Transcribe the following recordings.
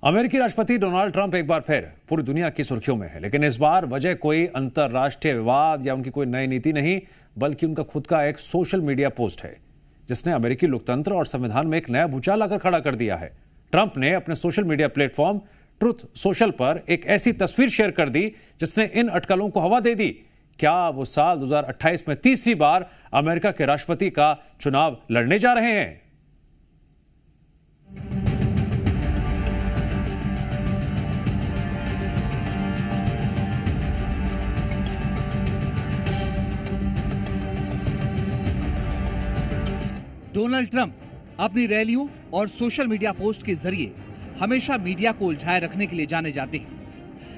अमेरिकी राष्ट्रपति Donald Trump एक बार फिर पूरी दुनिया की सुर्खियों में है, लेकिन इस बार वजह कोई अंतरराष्ट्रीय विवाद या उनकी कोई नई नीति नहीं, बल्कि उनका खुद का एक सोशल मीडिया पोस्ट है जिसने अमेरिकी लोकतंत्र और संविधान में एक नया भूचाल लाकर खड़ा कर दिया है। ट्रंप ने अपने social media platform truth social पर एक ऐसी तस्वीर शेयर कर दी जिसने इन अटकलों को हवा दे दी। क्या वो साल 2028 में तीसरी बार अमेरिका के राष्ट्रपति का चुनाव लड़ने जा रहे हैं? डोनाल्ड ट्रंप अपनी रैलियों और सोशल मीडिया पोस्ट के जरिए हमेशा मीडिया को उलझाए रखने के लिए जाने जाते हैं,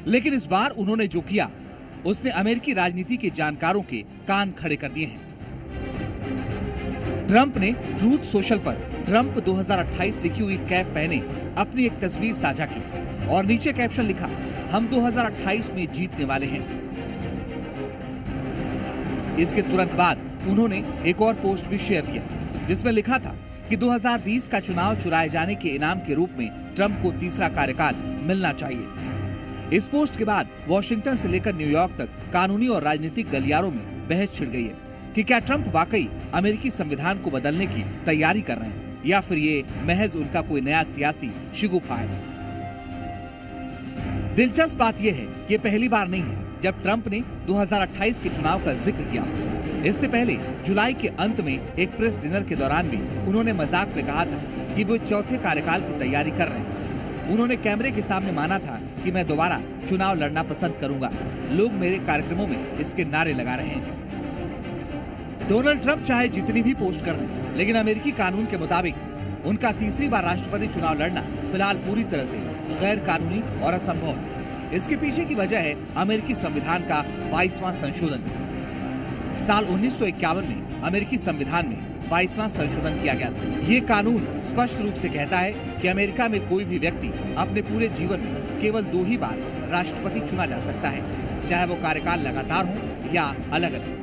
लेकिन इस बार उन्होंने जो किया उसने अमेरिकी राजनीति के जानकारों के कान खड़े कर दिए हैं। ट्रंप ने ट्रूथ सोशल पर ट्रंप 2028 लिखी हुई कैप पहने अपनी एक तस्वीर साझा की और नीचे कैप्शन लिखा, हम 2028 में जीतने वाले हैं। इसके तुरंत बाद उन्होंने एक और पोस्ट भी शेयर किया जिसमें लिखा था कि 2020 का चुनाव चुराए जाने के इनाम के रूप में ट्रंप को तीसरा कार्यकाल मिलना चाहिए। इस पोस्ट के बाद वॉशिंगटन से लेकर न्यूयॉर्क तक कानूनी और राजनीतिक गलियारों में बहस छिड़ गई है कि क्या ट्रंप वाकई अमेरिकी संविधान को बदलने की तैयारी कर रहे हैं या फिर ये महज उनका कोई नया सियासी शिगुफा है। दिलचस्प बात यह है कि पहली बार नहीं है जब ट्रंप ने 2028 के चुनाव का जिक्र किया। इससे पहले जुलाई के अंत में एक प्रेस डिनर के दौरान भी उन्होंने मजाक में कहा था कि वो चौथे कार्यकाल की तैयारी कर रहे हैं। उन्होंने कैमरे के सामने माना था कि मैं दोबारा चुनाव लड़ना पसंद करूंगा। लोग मेरे कार्यक्रमों में इसके नारे लगा रहे हैं। डोनाल्ड ट्रंप चाहे जितनी भी पोस्ट कर लें, लेकिन अमेरिकी कानून के मुताबिक उनका तीसरी बार राष्ट्रपति चुनाव लड़ना फिलहाल पूरी तरह से गैर कानूनी और असंभव है। इसके पीछे की वजह है अमेरिकी संविधान का 22वां संशोधन। साल 1951 में अमेरिकी संविधान में 22वां संशोधन किया गया था। ये कानून स्पष्ट रूप से कहता है कि अमेरिका में कोई भी व्यक्ति अपने पूरे जीवन में केवल 2 ही बार राष्ट्रपति चुना जा सकता है, चाहे वो कार्यकाल लगातार हो या अलग अलग।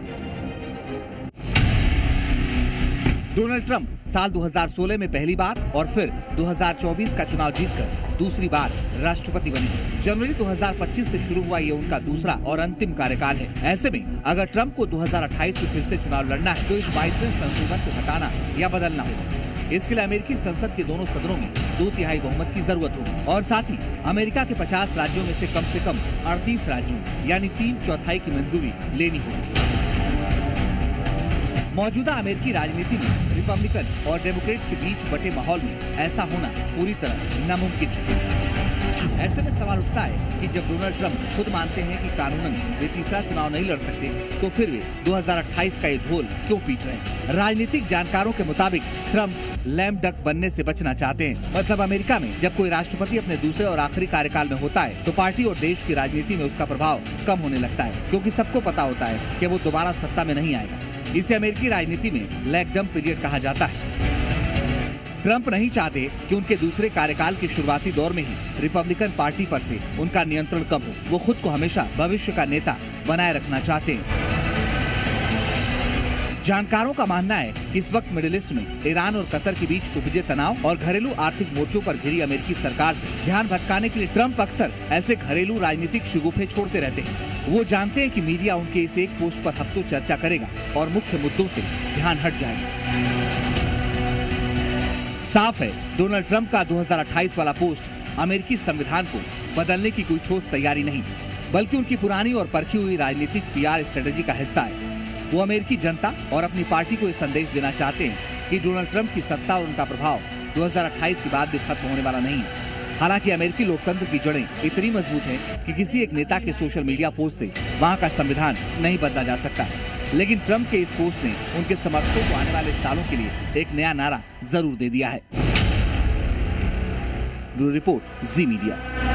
डोनाल्ड ट्रंप साल 2016 में पहली बार और फिर 2024 का चुनाव जीतकर दूसरी बार राष्ट्रपति बने। जनवरी 2025 से शुरू हुआ ये उनका दूसरा और अंतिम कार्यकाल है। ऐसे में अगर ट्रंप को 2028 में फिर से चुनाव लड़ना है तो इस 22वें संशोधन को हटाना या बदलना होगा। इसके लिए अमेरिकी संसद के दोनों सदनों में 2/3 बहुमत की जरूरत होगी और साथ ही अमेरिका के 50 राज्यों में से कम 38 राज्यों यानी 3/4 की मंजूरी लेनी होगी। मौजूदा अमेरिकी राजनीति में रिपब्लिकन और डेमोक्रेट्स के बीच बटे माहौल में ऐसा होना पूरी तरह नामुमकिन है। ऐसे में सवाल उठता है कि जब डोनाल्ड ट्रंप खुद मानते हैं कि कानूनन वे तीसरा चुनाव नहीं लड़ सकते, तो फिर वे 2028 का ये ढोल क्यों पीट रहे हैं? राजनीतिक जानकारों के मुताबिक ट्रंप लैम डक बनने से बचना चाहते हैं। मतलब अमेरिका में जब कोई राष्ट्रपति अपने दूसरे और आखिरी कार्यकाल में होता है तो पार्टी और देश की राजनीति में उसका प्रभाव कम होने लगता है, क्योंकि सबको पता होता है कि वो दोबारा सत्ता में नहीं आएगा। इसे अमेरिकी राजनीति में लैग डम पीरियड कहा जाता है। ट्रंप नहीं चाहते कि उनके दूसरे कार्यकाल के शुरुआती दौर में ही रिपब्लिकन पार्टी पर से उनका नियंत्रण कम हो। वो खुद को हमेशा भविष्य का नेता बनाए रखना चाहते हैं। जानकारों का मानना है कि इस वक्त मिडिल ईस्ट में ईरान और कतर के बीच उपजे तनाव और घरेलू आर्थिक मोर्चों पर घिरी अमेरिकी सरकार से ध्यान भटकाने के लिए ट्रंप अक्सर ऐसे घरेलू राजनीतिक शिगुफे छोड़ते रहते हैं। वो जानते हैं कि मीडिया उनके इस एक पोस्ट पर हफ्तों चर्चा करेगा और मुख्य मुद्दों से ध्यान हट जाएगा। साफ है, डोनाल्ड ट्रंप का 2028 वाला पोस्ट अमेरिकी संविधान को बदलने की कोई ठोस तैयारी नहीं, बल्कि उनकी पुरानी और परखी हुई राजनीतिक PR स्ट्रेटेजी का हिस्सा है। वो अमेरिकी जनता और अपनी पार्टी को ये संदेश देना चाहते हैं कि डोनाल्ड ट्रंप की सत्ता और उनका प्रभाव 2028 के बाद भी खत्म होने वाला नहीं है। हालांकि अमेरिकी लोकतंत्र की जड़ें इतनी मजबूत हैं कि किसी एक नेता के सोशल मीडिया पोस्ट से वहां का संविधान नहीं बदला जा सकता। लेकिन ट्रंप के इस पोस्ट ने उनके समर्थकों को आने वाले सालों के लिए एक नया नारा जरूर दे दिया है। ब्यूरो रिपोर्ट, जी मीडिया।